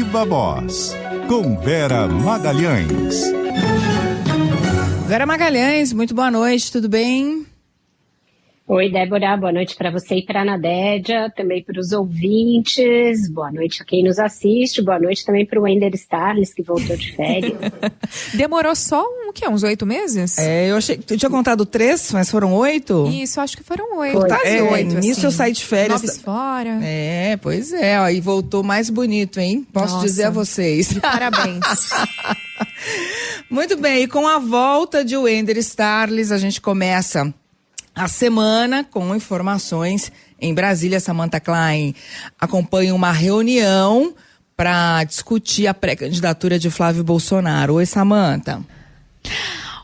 Viva Voz, com Vera Magalhães. Vera Magalhães, muito boa noite, tudo bem? Oi, Débora, boa noite para você e para a Nadédia, também para os ouvintes, boa noite a quem nos assiste, boa noite também para o Wender Starles, que voltou de férias. Demorou só uns 8 meses? Eu achei que tu tinha contado 3, mas foram 8? Isso, acho que foram 8, Foi. quase 8, assim. Nisso eu saí de férias. 9 fora. Pois é, ó, e voltou mais bonito, hein? Posso Nossa. dizer a vocês. Parabéns. Muito bem, e com a volta de Wender Starles, a gente começa a semana com informações em Brasília. Samantha Klein acompanha uma reunião para discutir a pré-candidatura de Flávio Bolsonaro. Oi, Samantha.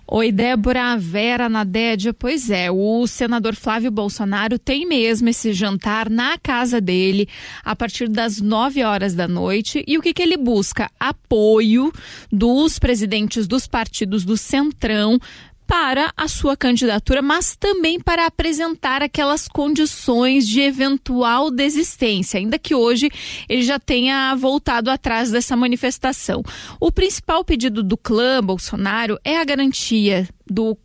Oi, Débora, Vera, Nadédia. Pois é, o senador Flávio Bolsonaro tem mesmo esse jantar na casa dele a partir das 9 horas da noite. E o que ele busca? Apoio dos presidentes dos partidos do Centrão para a sua candidatura, mas também para apresentar aquelas condições de eventual desistência, ainda que hoje ele já tenha voltado atrás dessa manifestação. O principal pedido do clã Bolsonaro é a garantia do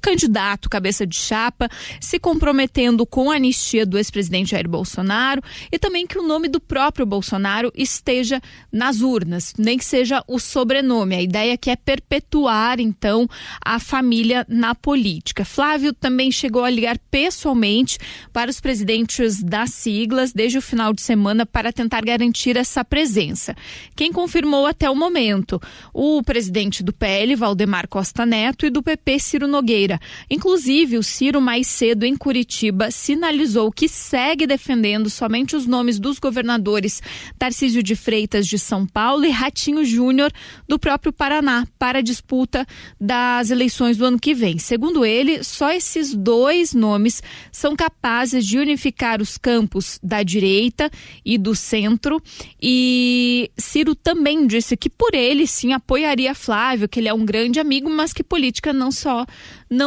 candidato cabeça de chapa se comprometendo com a anistia do ex-presidente Jair Bolsonaro e também que o nome do próprio Bolsonaro esteja nas urnas, nem que seja o sobrenome. A ideia que é perpetuar, então, a família na política. Flávio também chegou a ligar pessoalmente para os presidentes das siglas desde o final de semana para tentar garantir essa presença. Quem confirmou até o momento? O presidente do PL, Valdemar Costa Neto, e do PP, Ciro Nogueira. Inclusive, o Ciro, mais cedo em Curitiba, sinalizou que segue defendendo somente os nomes dos governadores Tarcísio de Freitas, de São Paulo, e Ratinho Júnior, do próprio Paraná, para a disputa das eleições do ano que vem. Segundo ele, só esses 2 nomes são capazes de unificar os campos da direita e do centro. E Ciro também disse que por ele, sim, apoiaria Flávio, que ele é um grande amigo, mas que política não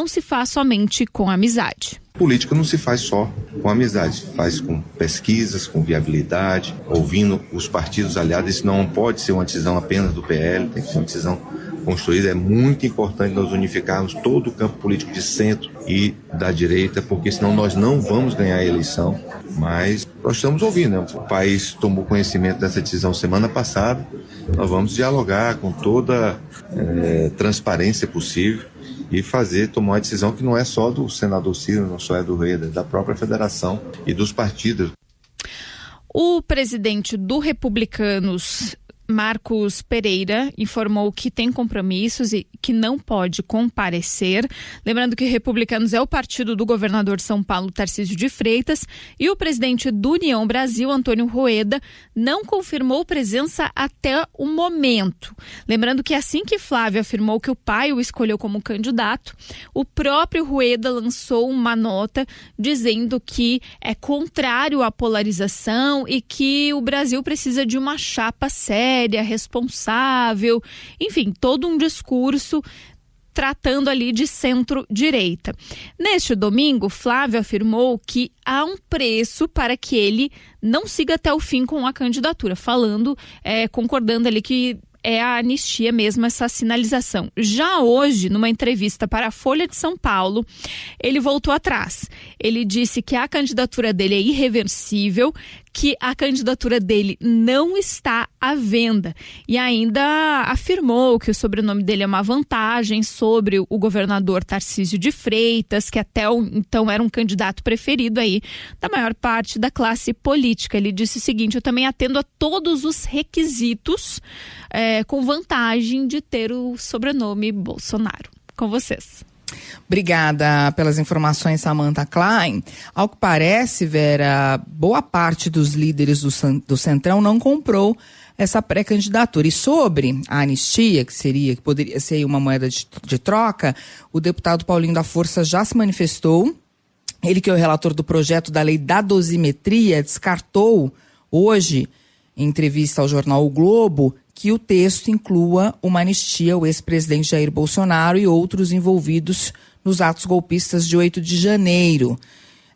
se faz somente com amizade. Política não se faz só com amizade, faz com pesquisas, com viabilidade, ouvindo os partidos aliados. Isso não pode ser uma decisão apenas do PL, tem que ser uma decisão construída. É muito importante nós unificarmos todo o campo político de centro e da direita, porque senão nós não vamos ganhar a eleição. Mas nós estamos ouvindo, né? O país tomou conhecimento dessa decisão semana passada. Nós vamos dialogar com toda transparência possível e tomar uma decisão que não é só do senador Ciro, não só é do Reda, é da própria federação e dos partidos. O presidente do Republicanos, Marcos Pereira, informou que tem compromissos e que não pode comparecer. Lembrando que Republicanos é o partido do governador de São Paulo, Tarcísio de Freitas, e o presidente do União Brasil, Antônio Rueda, não confirmou presença até o momento. Lembrando que assim que Flávio afirmou que o pai o escolheu como candidato, o próprio Rueda lançou uma nota dizendo que é contrário à polarização e que o Brasil precisa de uma chapa séria, responsável, enfim, todo um discurso tratando ali de centro-direita. Neste domingo, Flávio afirmou que há um preço para que ele não siga até o fim com a candidatura, concordando ali que é a anistia mesmo, essa sinalização. Já hoje, numa entrevista para a Folha de São Paulo, ele voltou atrás. Ele disse que a candidatura dele é irreversível, que a candidatura dele não está à venda. E ainda afirmou que o sobrenome dele é uma vantagem sobre o governador Tarcísio de Freitas, que até então era um candidato preferido aí da maior parte da classe política. Ele disse o seguinte: eu também atendo a todos os requisitos com vantagem de ter o sobrenome Bolsonaro. Com vocês. Obrigada pelas informações, Samantha Klein. Ao que parece, Vera, boa parte dos líderes do Centrão não comprou essa pré-candidatura. E sobre a anistia, que poderia ser uma moeda de troca, o deputado Paulinho da Força já se manifestou. Ele, que é o relator do projeto da lei da dosimetria, descartou hoje, em entrevista ao jornal O Globo, que o texto inclua uma anistia ao ex-presidente Jair Bolsonaro e outros envolvidos nos atos golpistas de 8 de janeiro.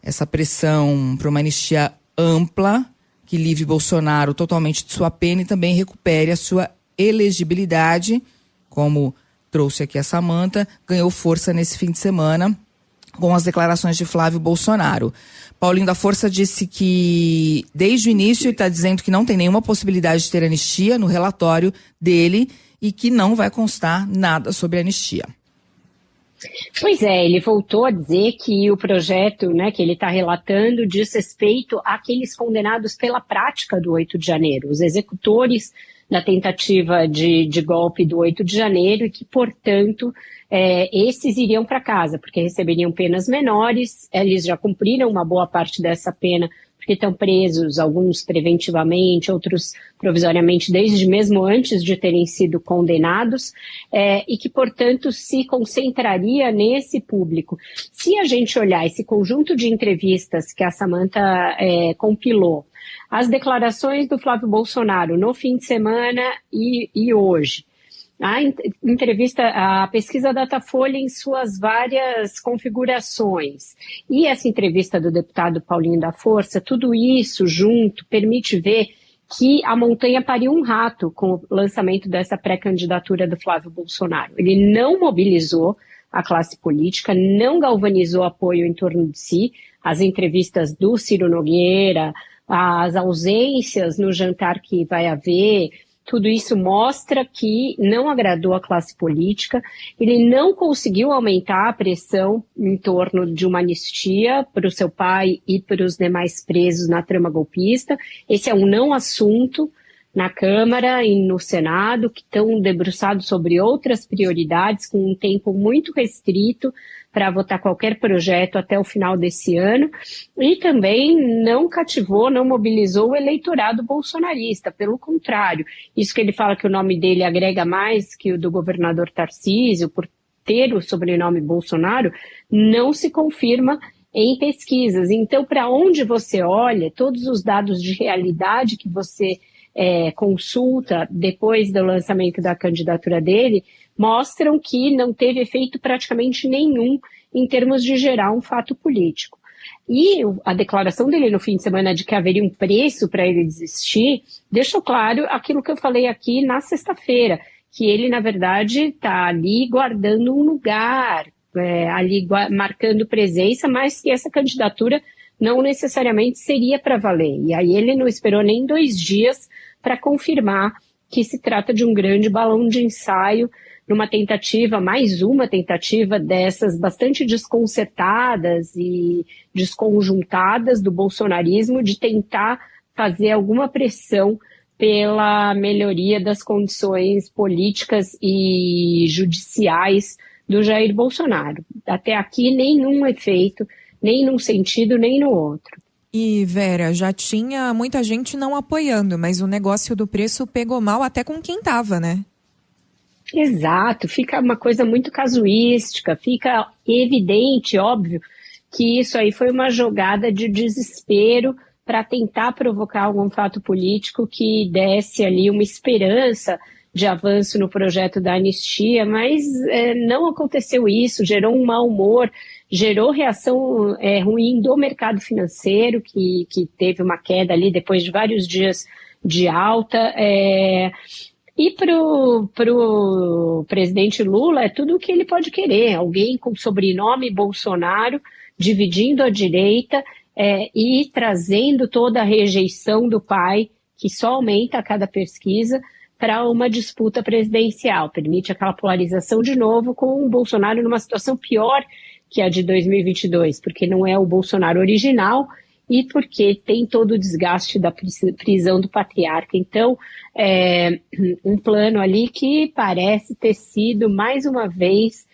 Essa pressão para uma anistia ampla, que livre Bolsonaro totalmente de sua pena e também recupere a sua elegibilidade, como trouxe aqui a Samantha, ganhou força nesse fim de semana com as declarações de Flávio Bolsonaro. Paulinho da Força disse que, desde o início, ele está dizendo que não tem nenhuma possibilidade de ter anistia no relatório dele e que não vai constar nada sobre anistia. Pois é, ele voltou a dizer que o projeto, né, que ele está relatando diz respeito àqueles condenados pela prática do 8 de janeiro, os executores da tentativa de golpe do 8 de janeiro e que, portanto, esses iriam para casa, porque receberiam penas menores, eles já cumpriram uma boa parte dessa pena, porque estão presos, alguns preventivamente, outros provisoriamente, desde mesmo antes de terem sido condenados, e que, portanto, se concentraria nesse público. Se a gente olhar esse conjunto de entrevistas que a Samantha compilou, as declarações do Flávio Bolsonaro no fim de semana e hoje, a entrevista, a pesquisa Datafolha em suas várias configurações e essa entrevista do deputado Paulinho da Força, tudo isso junto permite ver que a montanha pariu um rato com o lançamento dessa pré-candidatura do Flávio Bolsonaro. Ele não mobilizou a classe política, não galvanizou apoio em torno de si. As entrevistas do Ciro Nogueira, as ausências no jantar que vai haver, tudo isso mostra que não agradou a classe política, ele não conseguiu aumentar a pressão em torno de uma anistia para o seu pai e para os demais presos na trama golpista. Esse é um não assunto na Câmara e no Senado, que estão debruçados sobre outras prioridades, com um tempo muito restrito para votar qualquer projeto até o final desse ano, e também não cativou, não mobilizou o eleitorado bolsonarista, pelo contrário, isso que ele fala que o nome dele agrega mais que o do governador Tarcísio, por ter o sobrenome Bolsonaro, não se confirma em pesquisas. Então, para onde você olha, todos os dados de realidade que você consulta depois do lançamento da candidatura dele, mostram que não teve efeito praticamente nenhum em termos de gerar um fato político. E a declaração dele no fim de semana de que haveria um preço para ele desistir, deixou claro aquilo que eu falei aqui na sexta-feira, que ele, na verdade, está ali guardando um lugar, ali marcando presença, mas que essa candidatura não necessariamente seria para valer. E aí ele não esperou nem 2 dias para confirmar que se trata de um grande balão de ensaio, numa tentativa, mais uma tentativa dessas bastante desconcertadas e desconjuntadas do bolsonarismo de tentar fazer alguma pressão pela melhoria das condições políticas e judiciais do Jair Bolsonaro. Até aqui nenhum efeito, nem num sentido, nem no outro. E, Vera, já tinha muita gente não apoiando, mas o negócio do preço pegou mal até com quem estava, né? Exato, fica uma coisa muito casuística, fica evidente, óbvio, que isso aí foi uma jogada de desespero para tentar provocar algum fato político que desse ali uma esperança de avanço no projeto da anistia, mas não aconteceu isso, gerou um mau humor, gerou reação ruim do mercado financeiro, que teve uma queda ali depois de vários dias de alta, e para o presidente Lula é tudo o que ele pode querer, alguém com sobrenome Bolsonaro dividindo a direita e trazendo toda a rejeição do pai, que só aumenta a cada pesquisa, para uma disputa presidencial. Permite aquela polarização de novo com o Bolsonaro numa situação pior que a de 2022, porque não é o Bolsonaro original e porque tem todo o desgaste da prisão do patriarca. Então, um plano ali que parece ter sido, mais uma vez,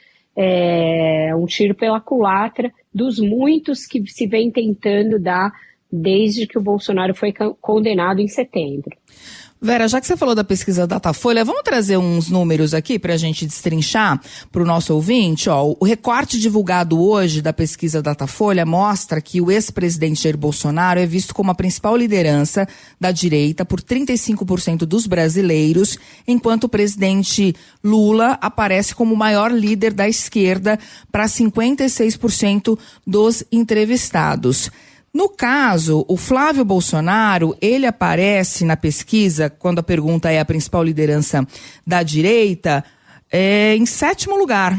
um tiro pela culatra dos muitos que se vem tentando dar desde que o Bolsonaro foi condenado em setembro. Vera, já que você falou da pesquisa Datafolha, vamos trazer uns números aqui para a gente destrinchar para o nosso ouvinte. O recorte divulgado hoje da pesquisa Datafolha mostra que o ex-presidente Jair Bolsonaro é visto como a principal liderança da direita por 35% dos brasileiros, enquanto o presidente Lula aparece como o maior líder da esquerda para 56% dos entrevistados. No caso, o Flávio Bolsonaro, ele aparece na pesquisa, quando a pergunta é a principal liderança da direita, em 7º lugar,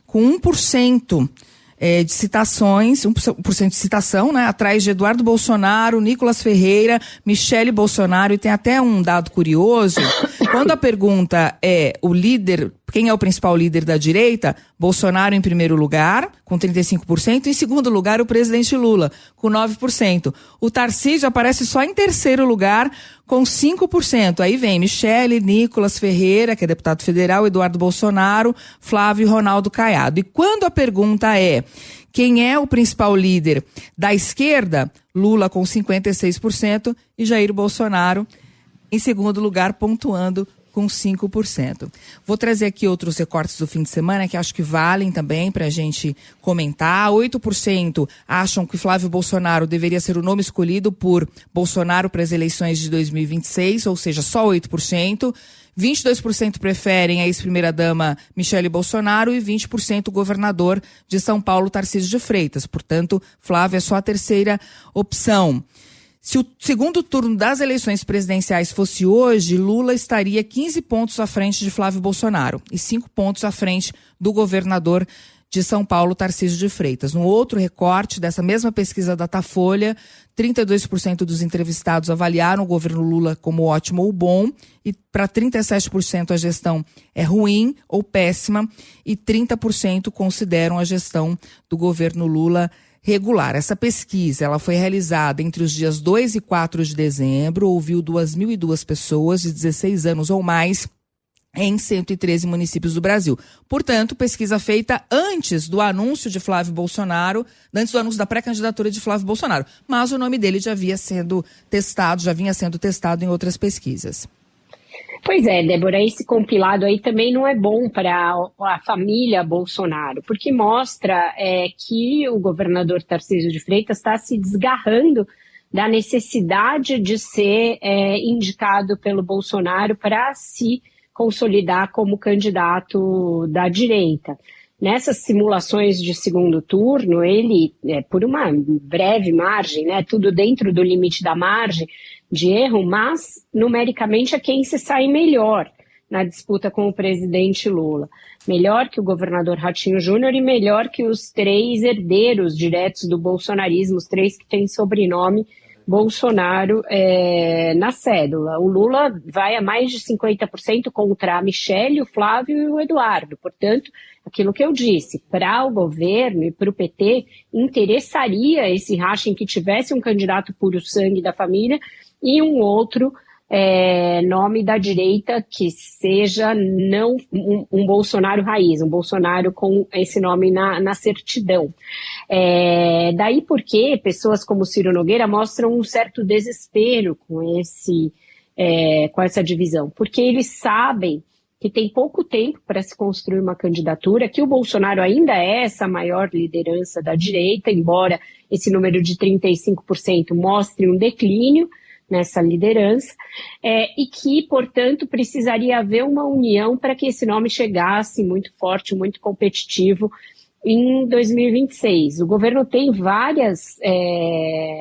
com 1%. De citações, 1% de citação, né? Atrás de Eduardo Bolsonaro, Nicolas Ferreira, Michele Bolsonaro, e tem até um dado curioso. Quando a pergunta é o líder, quem é o principal líder da direita? Bolsonaro em primeiro lugar, com 35%, em segundo lugar o presidente Lula, com 9%. O Tarcísio aparece só em terceiro lugar, com 5%. Aí vem Michele, Nicolas Ferreira, que é deputado federal, Eduardo Bolsonaro, Flávio e Ronaldo Caiado. E quando a pergunta é quem é o principal líder da esquerda? Lula com 56% e Jair Bolsonaro em segundo lugar, pontuando com 5%. Vou trazer aqui outros recortes do fim de semana que acho que valem também para a gente comentar. 8% acham que Flávio Bolsonaro deveria ser o nome escolhido por Bolsonaro para as eleições de 2026, ou seja, só 8%. 22% preferem a ex-primeira-dama Michele Bolsonaro e 20% o governador de São Paulo, Tarcísio de Freitas. Portanto, Flávio é só a terceira opção. Se o segundo turno das eleições presidenciais fosse hoje, Lula estaria 15 pontos à frente de Flávio Bolsonaro e 5 pontos à frente do governador de São Paulo, Tarcísio de Freitas. No outro recorte dessa mesma pesquisa Datafolha, 32% dos entrevistados avaliaram o governo Lula como ótimo ou bom, e para 37% a gestão é ruim ou péssima, e 30% consideram a gestão do governo Lula regular. Essa pesquisa ela foi realizada entre os dias 2 e 4 de dezembro, ouviu 2.002 pessoas de 16 anos ou mais em 113 municípios do Brasil. Portanto, pesquisa feita antes do anúncio de Flávio Bolsonaro, antes do anúncio da pré-candidatura de Flávio Bolsonaro. Mas o nome dele já vinha sendo testado em outras pesquisas. Pois é, Débora, esse compilado aí também não é bom para a família Bolsonaro, porque mostra que o governador Tarcísio de Freitas está se desgarrando da necessidade de ser indicado pelo Bolsonaro para se consolidar como candidato da direita. Nessas simulações de segundo turno, ele, por uma breve margem, né, tudo dentro do limite da margem de erro, mas numericamente é quem se sai melhor na disputa com o presidente Lula. Melhor que o governador Ratinho Júnior e melhor que os 3 herdeiros diretos do bolsonarismo, os 3 que têm sobrenome Bolsonaro na cédula. O Lula vai a mais de 50% contra a Michele, o Flávio e o Eduardo. Portanto, aquilo que eu disse, para o governo e para o PT, interessaria esse racha em que tivesse um candidato puro sangue da família e um outro nome da direita que seja não um Bolsonaro raiz, um Bolsonaro com esse nome na certidão. Daí porque pessoas como Ciro Nogueira mostram um certo desespero com essa divisão, porque eles sabem que tem pouco tempo para se construir uma candidatura, que o Bolsonaro ainda é essa maior liderança da direita, embora esse número de 35% mostre um declínio nessa liderança, e que, portanto, precisaria haver uma união para que esse nome chegasse muito forte, muito competitivo em 2026. O governo tem várias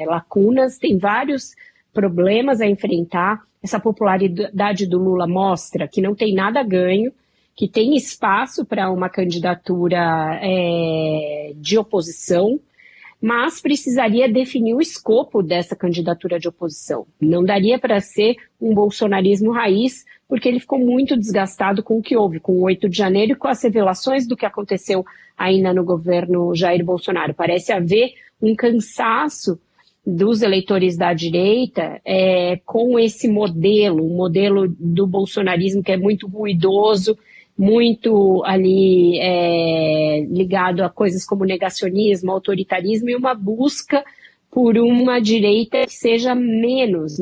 lacunas, tem vários problemas a enfrentar. Essa popularidade do Lula mostra que não tem nada ganho, que tem espaço para uma candidatura de oposição, mas precisaria definir o escopo dessa candidatura de oposição. Não daria para ser um bolsonarismo raiz, porque ele ficou muito desgastado com o que houve, com o 8 de janeiro e com as revelações do que aconteceu ainda no governo Jair Bolsonaro. Parece haver um cansaço dos eleitores da direita com esse modelo, um modelo do bolsonarismo que é muito ruidoso, muito ali ligado a coisas como negacionismo, autoritarismo e uma busca por uma direita que seja menos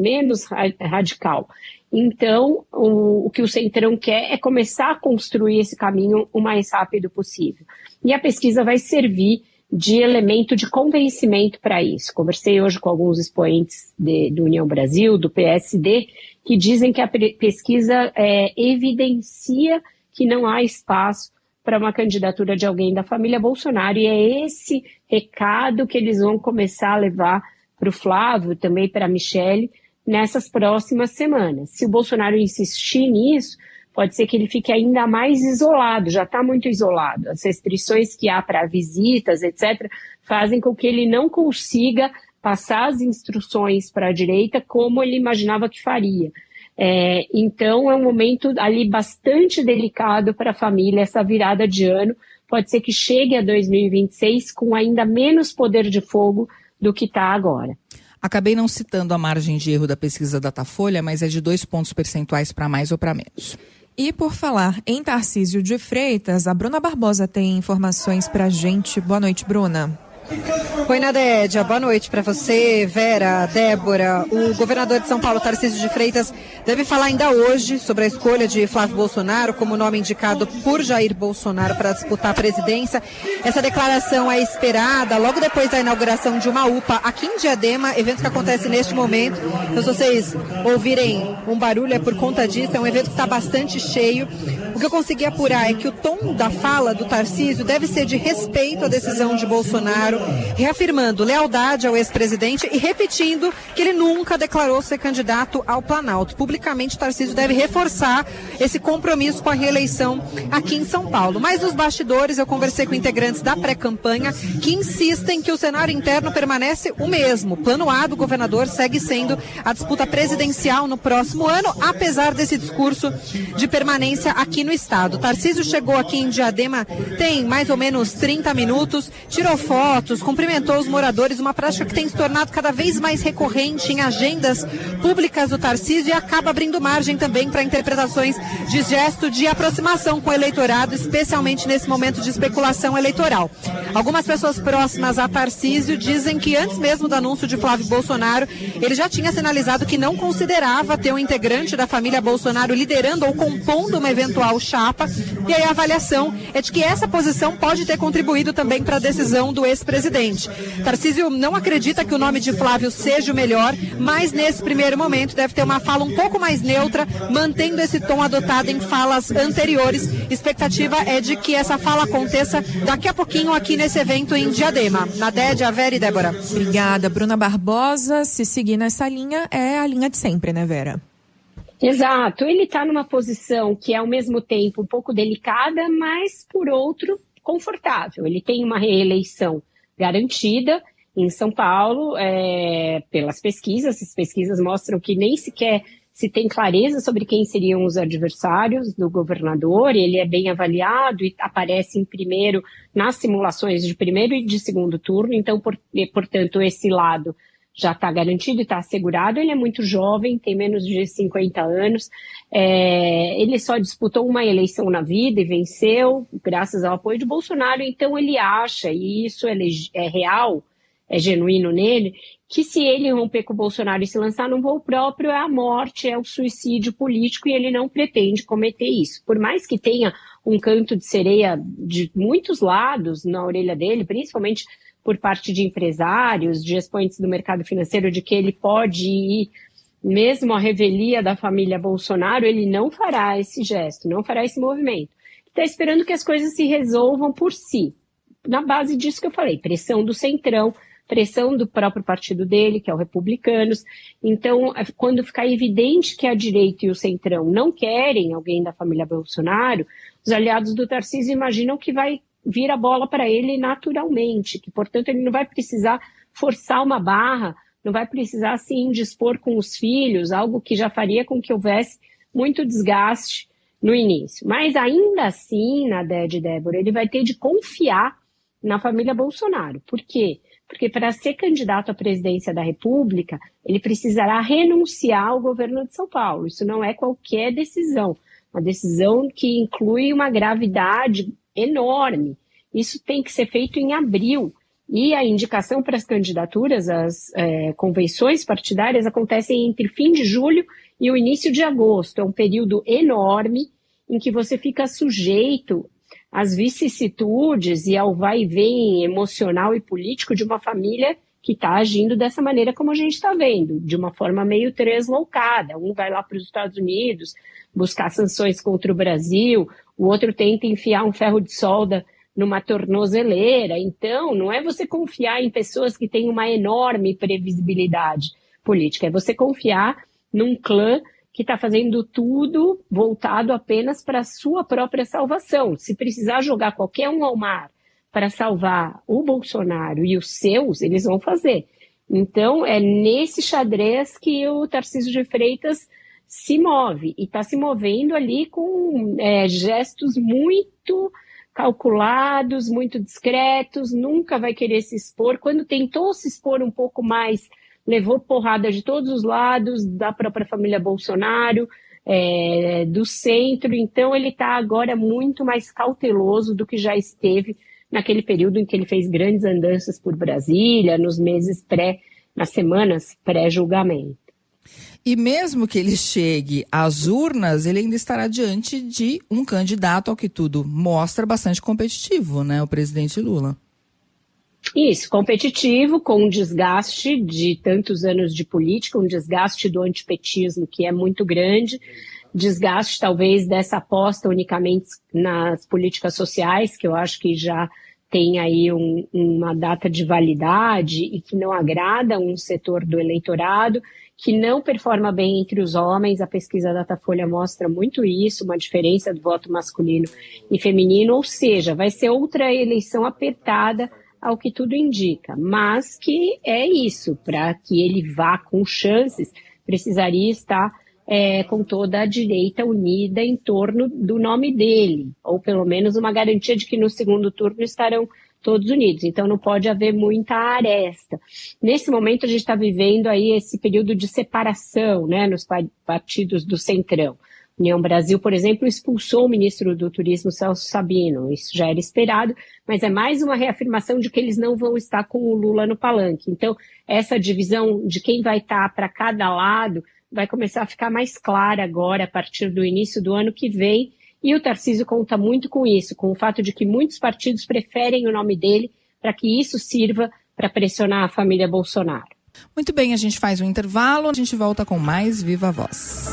radical. Então, o que o Centrão quer é começar a construir esse caminho o mais rápido possível. E a pesquisa vai servir de elemento de convencimento para isso. Conversei hoje com alguns expoentes do União Brasil, do PSD, que dizem que a pesquisa evidencia que não há espaço para uma candidatura de alguém da família Bolsonaro, e é esse recado que eles vão começar a levar o Flávio, também para a Michele, nessas próximas semanas. Se o Bolsonaro insistir nisso, pode ser que ele fique ainda mais isolado, já está muito isolado. As restrições que há para visitas, etc., fazem com que ele não consiga passar as instruções para a direita como ele imaginava que faria. Então, é um momento ali bastante delicado para a família, essa virada de ano. Pode ser que chegue a 2026 com ainda menos poder de fogo do que está agora. Acabei não citando a margem de erro da pesquisa Datafolha, mas é de 2 pontos percentuais para mais ou para menos. E por falar em Tarcísio de Freitas, a Bruna Barbosa tem informações para a gente. Boa noite, Bruna. Oi, Nadédia. Boa noite para você, Vera, Débora. O governador de São Paulo, Tarcísio de Freitas, deve falar ainda hoje sobre a escolha de Flávio Bolsonaro como nome indicado por Jair Bolsonaro para disputar a presidência. Essa declaração é esperada logo depois da inauguração de uma UPA aqui em Diadema, evento que acontece neste momento. Então, se vocês ouvirem um barulho, é por conta disso. É um evento que está bastante cheio. O que eu consegui apurar é que o tom da fala do Tarcísio deve ser de respeito à decisão de Bolsonaro, reafirmando lealdade ao ex-presidente e repetindo que ele nunca declarou ser candidato ao Planalto. Publicamente, Tarcísio deve reforçar esse compromisso com a reeleição aqui em São Paulo. Mas nos bastidores, eu conversei com integrantes da pré-campanha que insistem que o cenário interno permanece o mesmo. O plano A do governador segue sendo a disputa presidencial no próximo ano, apesar desse discurso de permanência aqui no estado. Tarcísio chegou aqui em Diadema tem mais ou menos 30 minutos, tirou fotos, cumprimentou os moradores, uma prática que tem se tornado cada vez mais recorrente em agendas públicas do Tarcísio e acaba abrindo margem também para interpretações de gesto de aproximação com o eleitorado, especialmente nesse momento de especulação eleitoral. Algumas pessoas próximas a Tarcísio dizem que antes mesmo do anúncio de Flávio Bolsonaro, ele já tinha sinalizado que não considerava ter um integrante da família Bolsonaro liderando ou compondo uma eventual chapa, e aí a avaliação é de que essa posição pode ter contribuído também para a decisão do ex-presidente. Tarcísio não acredita que o nome de Flávio seja o melhor, mas nesse primeiro momento deve ter uma fala um pouco mais neutra, mantendo esse tom adotado em falas anteriores. Expectativa é de que essa fala aconteça daqui a pouquinho aqui nesse evento em Diadema. Nadédia, Vera e Débora. Obrigada, Bruna Barbosa. Se seguir nessa linha, é a linha de sempre, né, Vera? Exato. Ele está numa posição que é, ao mesmo tempo, um pouco delicada, mas, por outro, confortável. Ele tem uma reeleição garantida em São Paulo, pelas pesquisas. As pesquisas mostram que nem sequer se tem clareza sobre quem seriam os adversários do governador. Ele é bem avaliado e aparece em primeiro nas simulações de primeiro e de segundo turno. Então, portanto, esse lado já está garantido e está assegurado. Ele é muito jovem, tem menos de 50 anos. Ele só disputou uma eleição na vida e venceu, graças ao apoio de Bolsonaro. Então ele acha, e isso é real, é genuíno nele, que se ele romper com o Bolsonaro e se lançar num voo próprio, é a morte, é o suicídio político, e ele não pretende cometer isso. Por mais que tenha um canto de sereia de muitos lados na orelha dele, principalmente por parte de empresários, de expoentes do mercado financeiro, de que ele pode ir mesmo à revelia da família Bolsonaro, ele não fará esse gesto, não fará esse movimento. Está esperando que as coisas se resolvam por si. Na base disso que eu falei, pressão do Centrão, pressão do próprio partido dele, que é o Republicanos. Então, quando ficar evidente que a direita e o Centrão não querem alguém da família Bolsonaro, os aliados do Tarcísio imaginam que vai vir a bola para ele naturalmente, que, portanto, ele não vai precisar forçar uma barra, não vai precisar se indispor com os filhos, algo que já faria com que houvesse muito desgaste no início. Mas ainda assim, Nadédia e Débora, ele vai ter de confiar na família Bolsonaro. Por quê? Porque para ser candidato à presidência da República, ele precisará renunciar ao governo de São Paulo. Isso não é qualquer decisão, uma decisão que inclui uma gravidade enorme. Isso tem que ser feito em abril. E a indicação para as candidaturas, as convenções partidárias, acontecem entre fim de julho e o início de agosto. É um período enorme em que você fica sujeito às vicissitudes e ao vai e vem emocional e político de uma família que está agindo dessa maneira como a gente está vendo, de uma forma meio translocada. Um vai lá para os Estados Unidos buscar sanções contra o Brasil, o outro tenta enfiar um ferro de solda numa tornozeleira. Então, não é você confiar em pessoas que têm uma enorme previsibilidade política, é você confiar num clã que está fazendo tudo voltado apenas para a sua própria salvação. Se precisar jogar qualquer um ao mar para salvar o Bolsonaro e os seus, eles vão fazer. Então, é nesse xadrez que o Tarcísio de Freitas se move, e está se movendo ali com gestos muito calculados, muito discretos, nunca vai querer se expor. Quando tentou se expor um pouco mais, levou porrada de todos os lados, da própria família Bolsonaro, do centro. Então, ele está agora muito mais cauteloso do que já esteve naquele período em que ele fez grandes andanças por Brasília, nas semanas pré-julgamento. E mesmo que ele chegue às urnas, ele ainda estará diante de um candidato, ao que tudo mostra, bastante competitivo, né? O presidente Lula. Isso, competitivo, com um desgaste de tantos anos de política, um desgaste do antipetismo que é muito grande, desgaste talvez dessa aposta unicamente nas políticas sociais, que eu acho que já tem aí uma data de validade e que não agrada um setor do eleitorado, que não performa bem entre os homens. A pesquisa Datafolha mostra muito isso, uma diferença do voto masculino e feminino, ou seja, vai ser outra eleição apertada, ao que tudo indica, mas que é isso, para que ele vá com chances, precisaria estar com toda a direita unida em torno do nome dele, ou pelo menos uma garantia de que no segundo turno estarão todos unidos. Então não pode haver muita aresta. Nesse momento a gente está vivendo aí esse período de separação, né, nos partidos do Centrão. União Brasil, por exemplo, expulsou o ministro do Turismo, Celso Sabino. Isso já era esperado, mas é mais uma reafirmação de que eles não vão estar com o Lula no palanque. Então, essa divisão de quem vai estar para cada lado vai começar a ficar mais clara agora, a partir do início do ano que vem. E o Tarcísio conta muito com isso, com o fato de que muitos partidos preferem o nome dele para que isso sirva para pressionar a família Bolsonaro. Muito bem, a gente faz um intervalo, a gente volta com mais Viva a Voz.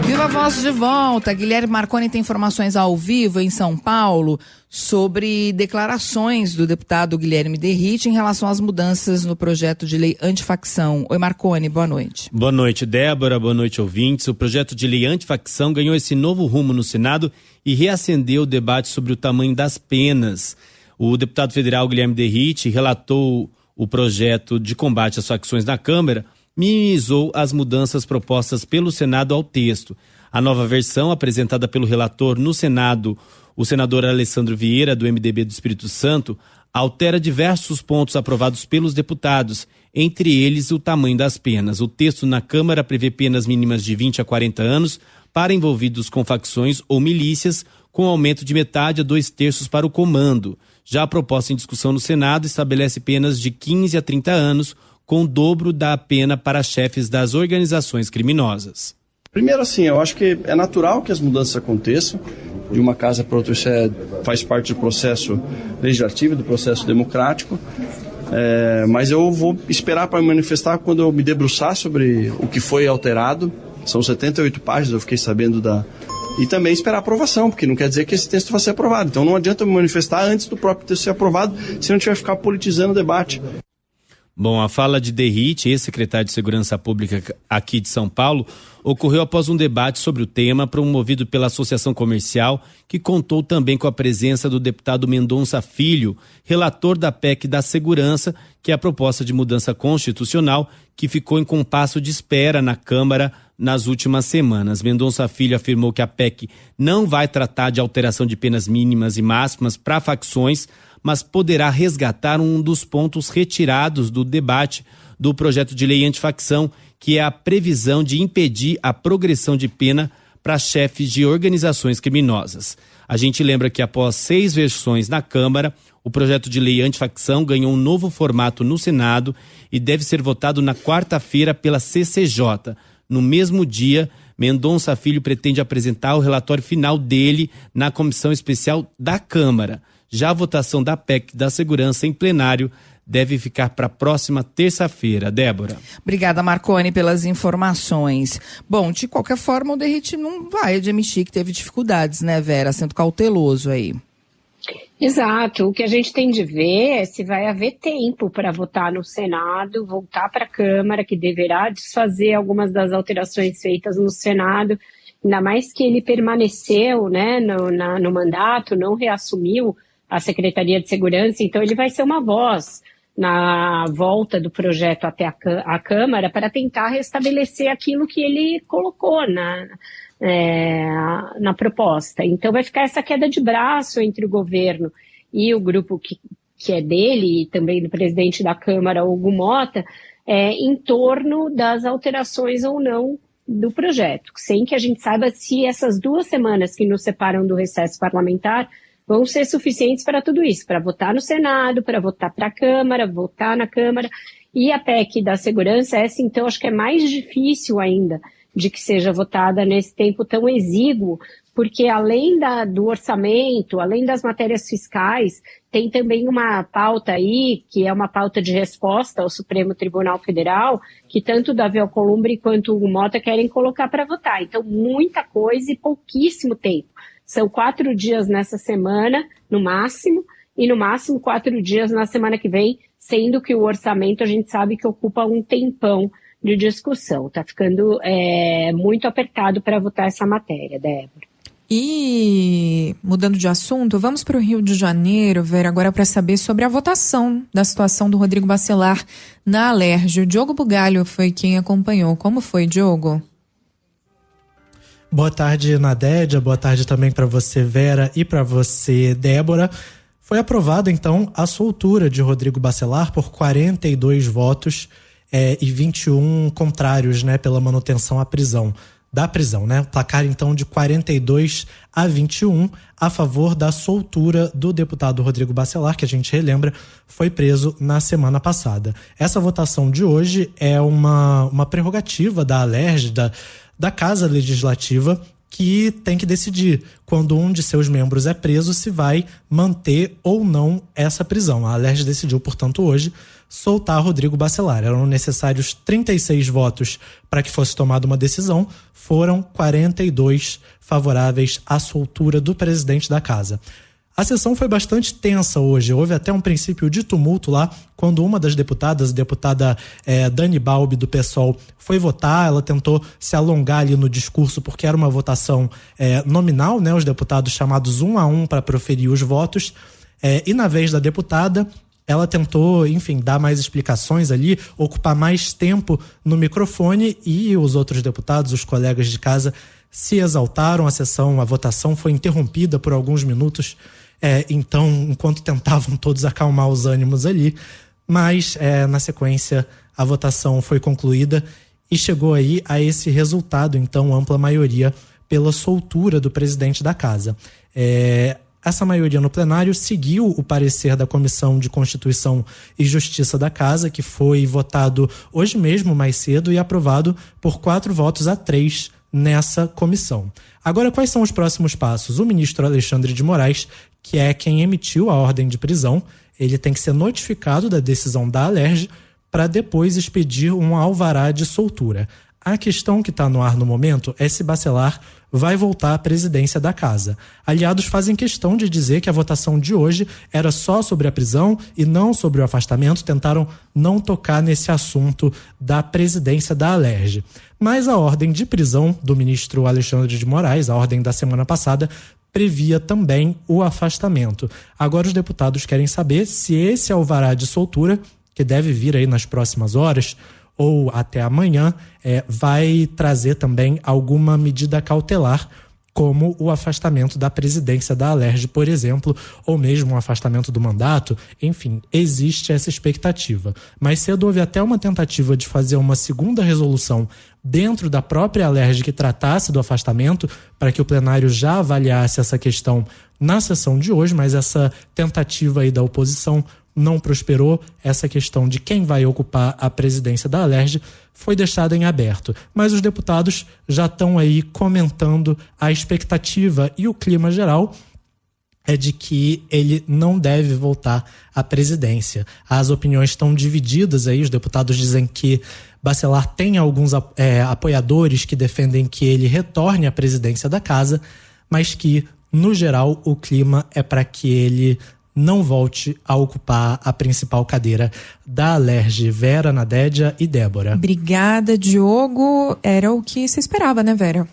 Viva a Voz de volta. Guilherme Marconi tem informações ao vivo em São Paulo sobre declarações do deputado Guilherme Derrite em relação às mudanças no projeto de lei antifacção. Oi, Marconi, boa noite. Boa noite, Débora, boa noite, ouvintes. O projeto de lei antifacção ganhou esse novo rumo no Senado e reacendeu o debate sobre o tamanho das penas. O deputado federal Guilherme Derrite relatou o projeto de combate às facções na Câmara, minimizou as mudanças propostas pelo Senado ao texto. A nova versão, apresentada pelo relator no Senado, o senador Alessandro Vieira, do MDB do Espírito Santo, altera diversos pontos aprovados pelos deputados, entre eles o tamanho das penas. O texto na Câmara prevê penas mínimas de 20 a 40 anos para envolvidos com facções ou milícias, com aumento de metade a 2/3 para o comando. Já a proposta em discussão no Senado estabelece penas de 15 a 30 anos, com o dobro da pena para chefes das organizações criminosas. Primeiro, assim, eu acho que é natural que as mudanças aconteçam. De uma casa para outra, isso faz parte do processo legislativo, do processo democrático. Mas eu vou esperar para me manifestar quando eu me debruçar sobre o que foi alterado. São 78 páginas, eu fiquei sabendo E também esperar a aprovação, porque não quer dizer que esse texto vai ser aprovado. Então não adianta me manifestar antes do próprio texto ser aprovado, senão a gente vai ficar politizando o debate. Bom, a fala de Derrite, ex-secretário de Segurança Pública aqui de São Paulo, ocorreu após um debate sobre o tema promovido pela Associação Comercial, que contou também com a presença do deputado Mendonça Filho, relator da PEC da Segurança, que é a proposta de mudança constitucional que ficou em compasso de espera na Câmara nas últimas semanas. Mendonça Filho afirmou que a PEC não vai tratar de alteração de penas mínimas e máximas para facções, mas poderá resgatar um dos pontos retirados do debate do projeto de lei antifacção, que é a previsão de impedir a progressão de pena para chefes de organizações criminosas. A gente lembra que após 6 versões na Câmara, o projeto de lei antifacção ganhou um novo formato no Senado e deve ser votado na quarta-feira pela CCJ. No mesmo dia, Mendonça Filho pretende apresentar o relatório final dele na Comissão Especial da Câmara. Já a votação da PEC da Segurança em plenário deve ficar para a próxima terça-feira. Débora. Obrigada, Marconi, pelas informações. Bom, de qualquer forma, o Derrite não vai admitir que teve dificuldades, né, Vera? Sendo cauteloso aí. Exato. O que a gente tem de ver é se vai haver tempo para votar no Senado, voltar para a Câmara, que deverá desfazer algumas das alterações feitas no Senado, ainda mais que ele permaneceu, né, no mandato, não reassumiu a Secretaria de Segurança, então ele vai ser uma voz na volta do projeto até a Câmara para tentar restabelecer aquilo que ele colocou na proposta. Então vai ficar essa queda de braço entre o governo e o grupo que é dele, e também do presidente da Câmara, Hugo Mota, em torno das alterações ou não do projeto, sem que a gente saiba se essas 2 semanas que nos separam do recesso parlamentar vão ser suficientes para tudo isso, para votar no Senado, para votar para a Câmara, votar na Câmara. E a PEC da segurança, essa então acho que é mais difícil ainda de que seja votada nesse tempo tão exíguo, porque além do orçamento, além das matérias fiscais, tem também uma pauta aí, que é uma pauta de resposta ao Supremo Tribunal Federal, que tanto o Davi Alcolumbre quanto o Hugo Mota querem colocar para votar. Então, muita coisa e pouquíssimo tempo. São 4 dias nessa semana, no máximo, e no máximo 4 dias na semana que vem, sendo que o orçamento a gente sabe que ocupa um tempão de discussão. Está ficando muito apertado para votar essa matéria, Débora. E, mudando de assunto, vamos para o Rio de Janeiro, Vera, agora para saber sobre a votação da situação do Rodrigo Bacelar na Alerj. O Diogo Bugalho foi quem acompanhou. Como foi, Diogo? Boa tarde, Nadédia. Boa tarde também para você, Vera, e para você, Débora. Foi aprovada, então, a soltura de Rodrigo Bacelar por 42 votos e 21 contrários, né, pela manutenção da prisão, né? Placar, então, de 42-21 a favor da soltura do deputado Rodrigo Bacelar, que a gente relembra, foi preso na semana passada. Essa votação de hoje é uma prerrogativa da Alerj, da Casa Legislativa, que tem que decidir, quando um de seus membros é preso, se vai manter ou não essa prisão. A Alerj decidiu, portanto, hoje, soltar Rodrigo Bacelar. Eram necessários 36 votos para que fosse tomada uma decisão, foram 42 favoráveis à soltura do presidente da casa. A sessão foi bastante tensa hoje, houve até um princípio de tumulto lá, quando uma das deputadas, a deputada Dani Balbi, do PSOL, foi votar. Ela tentou se alongar ali no discurso, porque era uma votação nominal, né? Os deputados chamados 1 a 1 para proferir os votos, e na vez da deputada, ela tentou, enfim, dar mais explicações ali, ocupar mais tempo no microfone, e os outros deputados, os colegas de casa, se exaltaram. A votação foi interrompida por alguns minutos, então, enquanto tentavam todos acalmar os ânimos ali, mas na sequência a votação foi concluída e chegou aí a esse resultado, então, ampla maioria pela soltura do presidente da casa. Essa maioria no plenário seguiu o parecer da Comissão de Constituição e Justiça da Casa, que foi votado hoje mesmo, mais cedo, e aprovado por 4-3 nessa comissão. Agora, quais são os próximos passos? O ministro Alexandre de Moraes, que é quem emitiu a ordem de prisão, ele tem que ser notificado da decisão da Alerj para depois expedir um alvará de soltura. A questão que está no ar no momento é se Bacelar vai voltar à presidência da casa. Aliados fazem questão de dizer que a votação de hoje era só sobre a prisão e não sobre o afastamento, tentaram não tocar nesse assunto da presidência da Alerj. Mas a ordem de prisão do ministro Alexandre de Moraes, a ordem da semana passada, previa também o afastamento. Agora os deputados querem saber se esse alvará de soltura, que deve vir aí nas próximas horas, ou até amanhã, vai trazer também alguma medida cautelar, como o afastamento da presidência da Alerj, por exemplo, ou mesmo o afastamento do mandato. Enfim, existe essa expectativa. Mais cedo houve até uma tentativa de fazer uma segunda resolução dentro da própria Alerj que tratasse do afastamento, para que o plenário já avaliasse essa questão na sessão de hoje, mas essa tentativa aí da oposição não prosperou. Essa questão de quem vai ocupar a presidência da Alerj foi deixada em aberto. Mas os deputados já estão aí comentando a expectativa e o clima geral é de que ele não deve voltar à presidência. As opiniões estão divididas aí, os deputados dizem que Bacelar tem alguns apoiadores que defendem que ele retorne à presidência da casa, mas que, no geral, o clima é para que ele não volte a ocupar a principal cadeira da Alerj. Vera, Nadédia e Débora. Obrigada, Diogo. Era o que se esperava, né, Vera?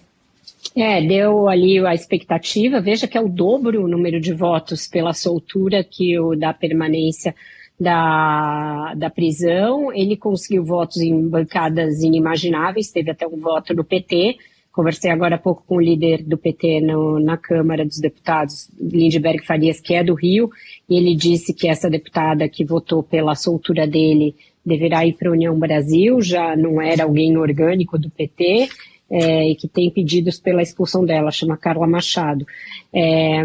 Deu ali a expectativa. Veja que é o dobro o número de votos pela soltura que o da permanência da prisão. Ele conseguiu votos em bancadas inimagináveis, teve até um voto no PT. Conversei agora há pouco com o líder do PT na Câmara dos Deputados, Lindbergh Farias, que é do Rio, e ele disse que essa deputada que votou pela soltura dele deverá ir para a União Brasil, já não era alguém orgânico do PT, e que tem pedidos pela expulsão dela, chama Carla Machado.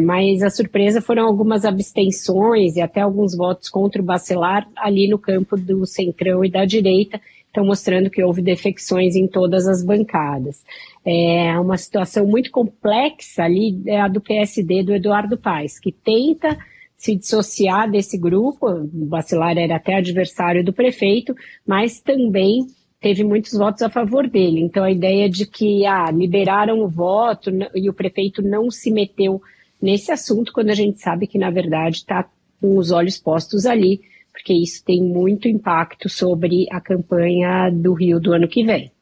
Mas a surpresa foram algumas abstenções e até alguns votos contra o Bacelar ali no campo do centrão e da direita, estão mostrando que houve defecções em todas as bancadas. É uma situação muito complexa ali, a do PSD, do Eduardo Paes, que tenta se dissociar desse grupo. O Bacelar era até adversário do prefeito, mas também teve muitos votos a favor dele. Então a ideia de que liberaram o voto e o prefeito não se meteu nesse assunto, quando a gente sabe que, na verdade, está com os olhos postos ali, porque isso tem muito impacto sobre a campanha do Rio do ano que vem.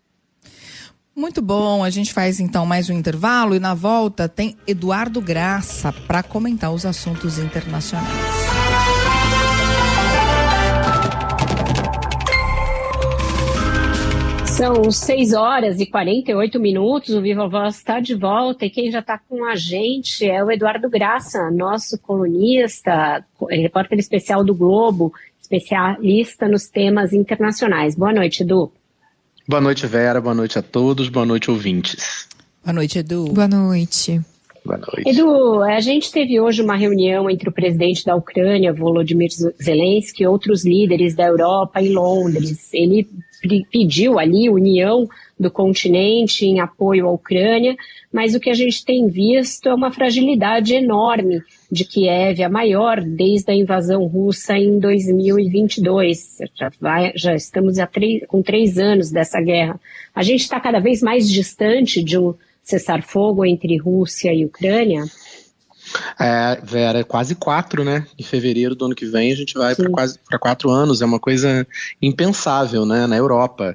Muito bom, a gente faz então mais um intervalo e na volta tem Eduardo Graça para comentar os assuntos internacionais. São 6h48, o Viva Voz está de volta e quem já está com a gente é o Eduardo Graça, nosso colunista, repórter especial do Globo, especialista nos temas internacionais. Boa noite, Edu. Boa noite, Vera, boa noite a todos, boa noite, ouvintes. Boa noite, Edu. Boa noite. Boa noite. Edu, a gente teve hoje uma reunião entre o presidente da Ucrânia, Volodymyr Zelensky, e outros líderes da Europa em Londres. Ele pediu ali união do continente em apoio à Ucrânia, mas o que a gente tem visto é uma fragilidade enorme de Kiev, a maior desde a invasão russa em 2022. Já estamos com 3 anos dessa guerra. A gente está cada vez mais distante de um cessar-fogo entre Rússia e Ucrânia? Vera, quase 4, né? Em fevereiro do ano que vem a gente vai para 4 anos, é uma coisa impensável, né? Na Europa.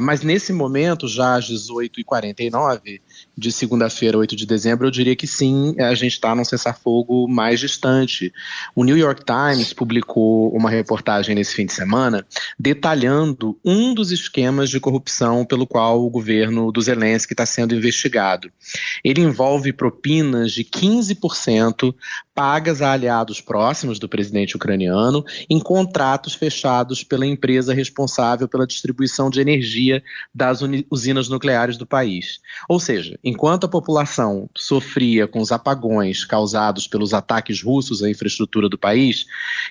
Mas nesse momento, já às 18h49 de segunda-feira, 8 de dezembro, eu diria que sim, a gente está num cessar-fogo mais distante. O New York Times publicou uma reportagem nesse fim de semana detalhando um dos esquemas de corrupção pelo qual o governo do Zelensky está sendo investigado. Ele envolve propinas de 15% pagas a aliados próximos do presidente ucraniano em contratos fechados pela empresa responsável pela distribuição de energia das usinas nucleares do país. Ou seja, enquanto a população sofria com os apagões causados pelos ataques russos à infraestrutura do país,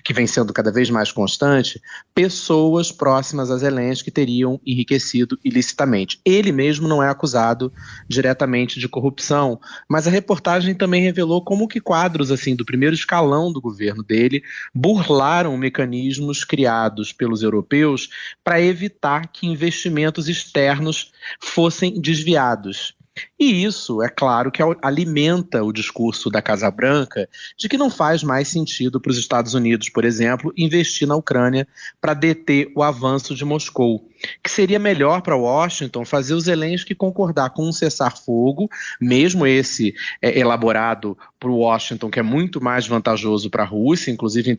que vem sendo cada vez mais constante, pessoas próximas a Zelensky teriam enriquecido ilicitamente. Ele mesmo não é acusado diretamente de corrupção, mas a reportagem também revelou como que quadros assim do primeiro escalão do governo dele burlaram mecanismos criados pelos europeus para evitar que investimentos externos fossem desviados. E isso, é claro, que alimenta o discurso da Casa Branca de que não faz mais sentido para os Estados Unidos, por exemplo, investir na Ucrânia para deter o avanço de Moscou. Que seria melhor para Washington fazer o Zelensky concordar com um cessar-fogo, mesmo esse elaborado por Washington, que é muito mais vantajoso para a Rússia, inclusive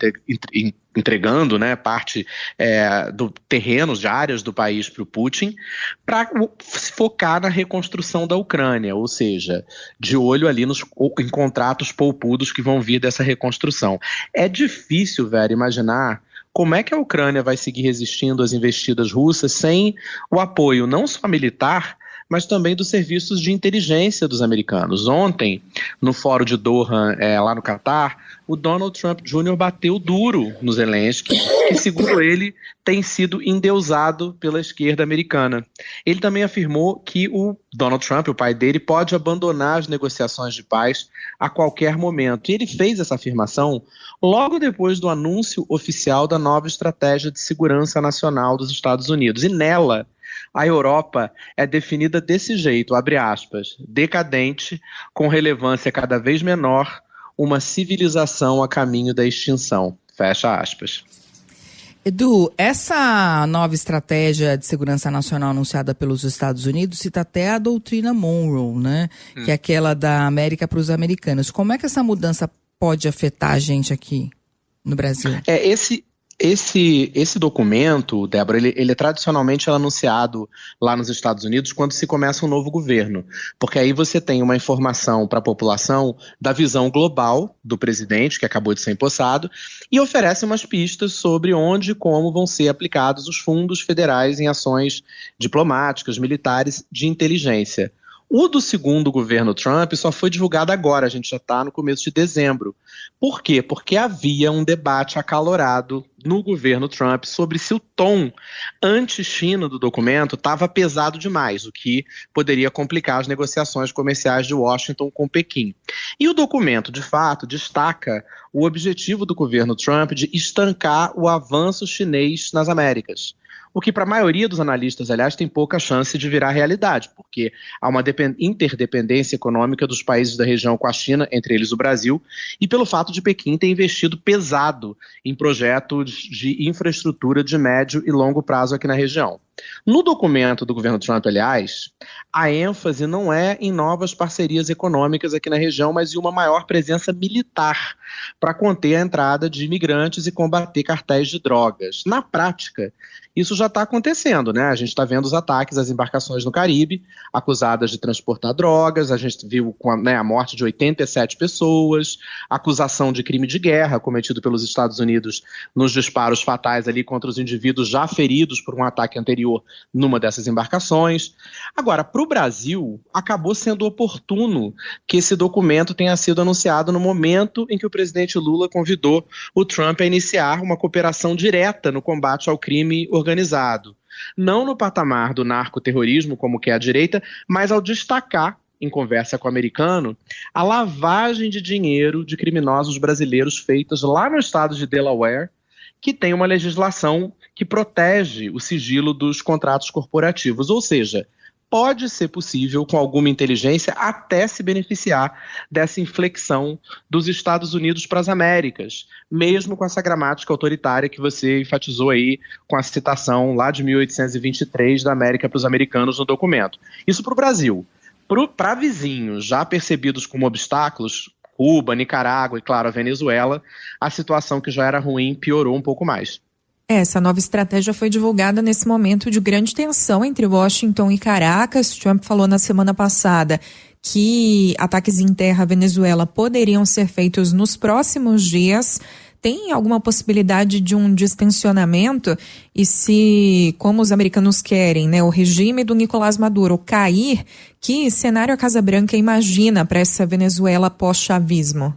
entregando, né, parte do terreno, de áreas do país para o Putin, para focar na reconstrução da Ucrânia, ou seja, de olho ali em contratos poupudos que vão vir dessa reconstrução. É difícil, Vera, imaginar como é que a Ucrânia vai seguir resistindo às investidas russas sem o apoio não só militar, mas também dos serviços de inteligência dos americanos. Ontem, no Fórum de Doha, lá no Catar, o Donald Trump Jr. bateu duro no Zelensky, que, segundo ele, tem sido endeusado pela esquerda americana. Ele também afirmou que o Donald Trump, o pai dele, pode abandonar as negociações de paz a qualquer momento. E ele fez essa afirmação logo depois do anúncio oficial da nova estratégia de segurança nacional dos Estados Unidos. E nela, a Europa é definida desse jeito, abre aspas, decadente, com relevância cada vez menor, uma civilização a caminho da extinção, fecha aspas. Edu, essa nova estratégia de segurança nacional anunciada pelos Estados Unidos cita até a doutrina Monroe, né? Que é aquela da América para os americanos. Como é que essa mudança pode afetar a gente aqui no Brasil? Esse documento, Débora, ele tradicionalmente é anunciado lá nos Estados Unidos quando se começa um novo governo, porque aí você tem uma informação para a população da visão global do presidente, que acabou de ser empossado, e oferece umas pistas sobre onde e como vão ser aplicados os fundos federais em ações diplomáticas, militares, de inteligência. O do segundo governo Trump só foi divulgado agora, a gente já está no começo de dezembro. Por quê? Porque havia um debate acalorado no governo Trump sobre se o tom anti-China do documento estava pesado demais, o que poderia complicar as negociações comerciais de Washington com Pequim. E o documento, de fato, destaca o objetivo do governo Trump de estancar o avanço chinês nas Américas. O que para a maioria dos analistas, aliás, tem pouca chance de virar realidade, porque há uma interdependência econômica dos países da região com a China, entre eles o Brasil, e pelo fato de Pequim ter investido pesado em projetos de infraestrutura de médio e longo prazo aqui na região. No documento do governo Trump, aliás, a ênfase não é em novas parcerias econômicas aqui na região, mas em uma maior presença militar para conter a entrada de imigrantes e combater cartéis de drogas. Na prática, isso já está acontecendo, né? A gente está vendo os ataques às embarcações no Caribe, acusadas de transportar drogas, a gente viu a morte de 87 pessoas, acusação de crime de guerra cometido pelos Estados Unidos nos disparos fatais ali contra os indivíduos já feridos por um ataque anterior numa dessas embarcações. Agora, para o Brasil, acabou sendo oportuno que esse documento tenha sido anunciado no momento em que o presidente Lula convidou o Trump a iniciar uma cooperação direta no combate ao crime organizado. Não no patamar do narcoterrorismo, como quer a direita, mas ao destacar, em conversa com o americano, a lavagem de dinheiro de criminosos brasileiros feitas lá no estado de Delaware, que tem uma legislação que protege o sigilo dos contratos corporativos. Ou seja, pode ser possível, com alguma inteligência, até se beneficiar dessa inflexão dos Estados Unidos para as Américas, mesmo com essa gramática autoritária que você enfatizou aí com a citação lá de 1823 da América para os americanos no documento. Isso para o Brasil. Para vizinhos já percebidos como obstáculos, Cuba, Nicarágua e, claro, a Venezuela, a situação que já era ruim piorou um pouco mais. Essa nova estratégia foi divulgada nesse momento de grande tensão entre Washington e Caracas. Trump falou na semana passada que ataques em terra à Venezuela poderiam ser feitos nos próximos dias. Tem alguma possibilidade de um distensionamento? E se, como os americanos querem, né, o regime do Nicolás Maduro cair, que cenário a Casa Branca imagina para essa Venezuela pós-chavismo?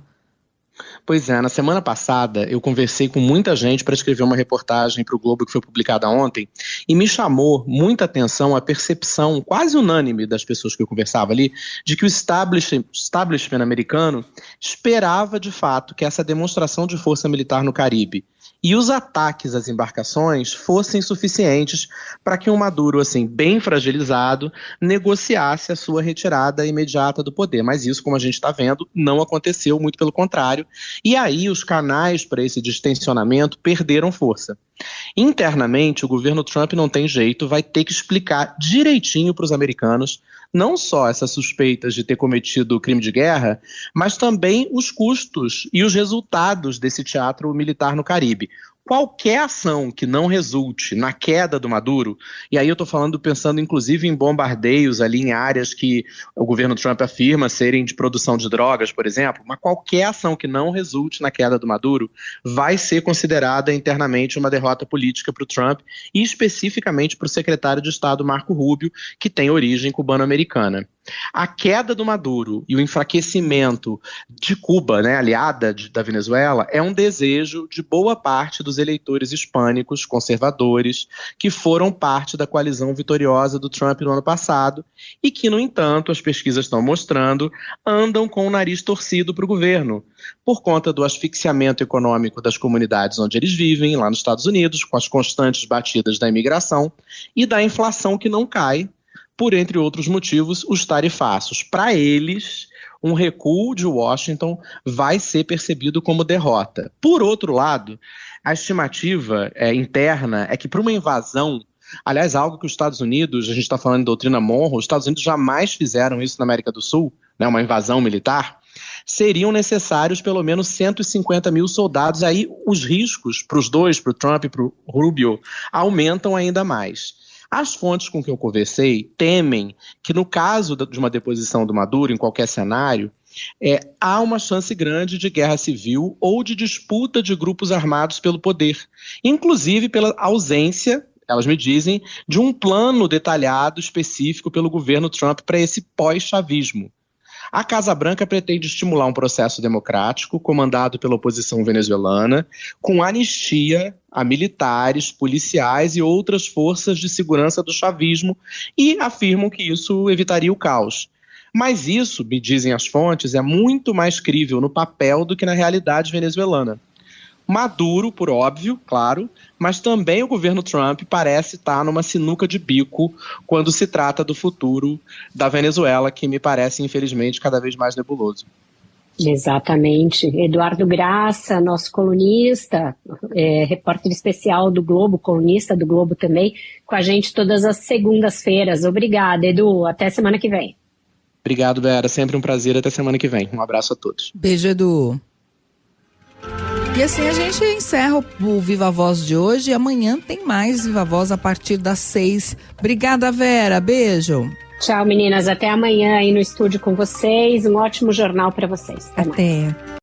Pois é, na semana passada eu conversei com muita gente para escrever uma reportagem para o Globo que foi publicada ontem e me chamou muita atenção a percepção quase unânime das pessoas que eu conversava ali de que o establishment americano esperava de fato que essa demonstração de força militar no Caribe e os ataques às embarcações fossem suficientes para que um Maduro, assim, bem fragilizado, negociasse a sua retirada imediata do poder. Mas isso, como a gente está vendo, não aconteceu, muito pelo contrário. E aí os canais para esse distensionamento perderam força. Internamente, o governo Trump não tem jeito, vai ter que explicar direitinho para os americanos não só essas suspeitas de ter cometido crime de guerra, mas também os custos e os resultados desse teatro militar no Caribe. qualquer ação que não resulte na queda do Maduro, e aí eu estou pensando inclusive em bombardeios ali em áreas que o governo Trump afirma serem de produção de drogas, por exemplo, mas qualquer ação que não resulte na queda do Maduro vai ser considerada internamente uma derrota política para o Trump e especificamente para o secretário de Estado Marco Rubio, que tem origem cubano-americana. A queda do Maduro e o enfraquecimento de Cuba, né, aliada da Venezuela, é um desejo de boa parte dos eleitores hispânicos conservadores que foram parte da coalizão vitoriosa do Trump no ano passado e que, no entanto, as pesquisas estão mostrando, andam com o nariz torcido para o governo, por conta do asfixiamento econômico das comunidades onde eles vivem, lá nos Estados Unidos, com as constantes batidas da imigração e da inflação que não cai, por, entre outros motivos, os tarifaços. Para eles, um recuo de Washington vai ser percebido como derrota. Por outro lado, a estimativa interna é que para uma invasão, aliás, algo que os Estados Unidos, a gente está falando de doutrina Monroe, os Estados Unidos jamais fizeram isso na América do Sul, né, uma invasão militar, seriam necessários pelo menos 150 mil soldados. Aí os riscos para os dois, para o Trump e para o Rubio, aumentam ainda mais. As fontes com que eu conversei temem que, no caso de uma deposição do Maduro, em qualquer cenário, há uma chance grande de guerra civil ou de disputa de grupos armados pelo poder, inclusive pela ausência, elas me dizem, de um plano detalhado específico pelo governo Trump para esse pós-chavismo. A Casa Branca pretende estimular um processo democrático comandado pela oposição venezuelana, com anistia a militares, policiais e outras forças de segurança do chavismo, e afirmam que isso evitaria o caos. Mas isso, me dizem as fontes, é muito mais crível no papel do que na realidade venezuelana. Maduro, por óbvio, claro, mas também o governo Trump parece estar numa sinuca de bico quando se trata do futuro da Venezuela, que me parece, infelizmente, cada vez mais nebuloso. Exatamente. Eduardo Graça, nosso colunista, repórter especial do Globo, colunista do Globo também, com a gente todas as segundas-feiras. Obrigada, Edu. Até semana que vem. Obrigado, Vera. Sempre um prazer. Até semana que vem. Um abraço a todos. Beijo, Edu. E assim a gente encerra o Viva Voz de hoje. Amanhã tem mais Viva Voz a partir das 6. Obrigada, Vera. Beijo. Tchau, meninas. Até amanhã aí no estúdio com vocês. Um ótimo jornal para vocês. Até mais.